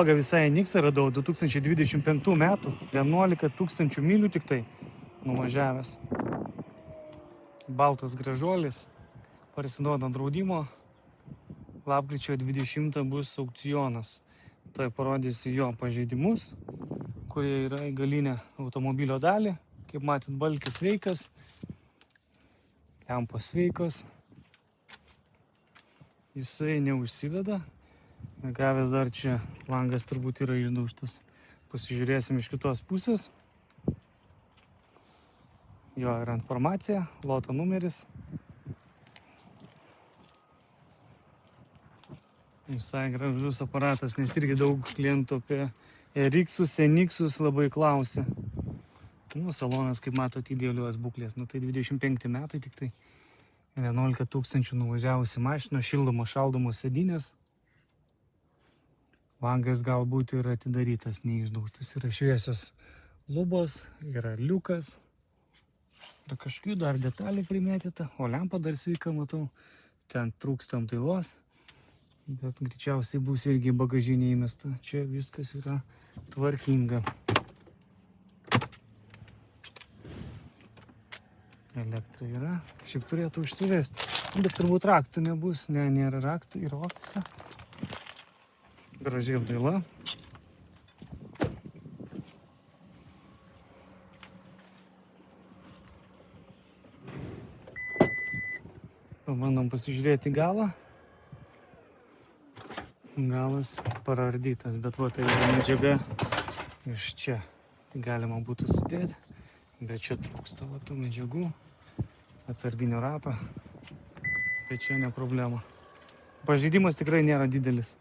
Visai Niksą radau 2025 metų, 11 000 mylių tik tai nuvažiavęs. Baltas gražuolis, parsiduodant draudimo, lapkričio 20 bus aukcionas. Tai parodysiu jo pažeidimus, kurie yra į galinę automobilio dalį. Kaip matyt, balkis sveikas, lempos sveikos, jisai neužsiveda. Gavęs dar čia langas turbūt yra išdaužtas. Pasižiūrėsim iš kitos pusės. Jo yra informacija, loto numeris. Visai gražus aparatas, nes irgi daug klientų apie RX-us, NX-us labai klausia. Salonas, kaip matote, idealios būklės. Tai 25 metai tik tai. 11 000 nuvažiavusi mašina, šildomos, šaldomos sėdynės. Langas galbūt yra atidarytas, neišdaužtas. Yra šviesios lubos, yra liukas. Yra kažkokių dar detalių primėtyta, o lempa dar sveika, matau. Ten trūkstam tailos, bet greičiausiai bus irgi bagažinė įmesta. Čia viskas yra tvarkinga. Elektra yra, šiaip turėtų užsivesti, bet turbūt raktų nebus, nėra raktų, yra ofise. Gražiai apdaila. Pabandom pasižiūrėti galą. Galas parardytas, bet tai yra medžiaga iš čia. Tai galima būtų sudėti, bet čia trūksta tų medžiagų, atsarginio rato, bet čia ne problema. Pažeidimas tikrai nėra didelis.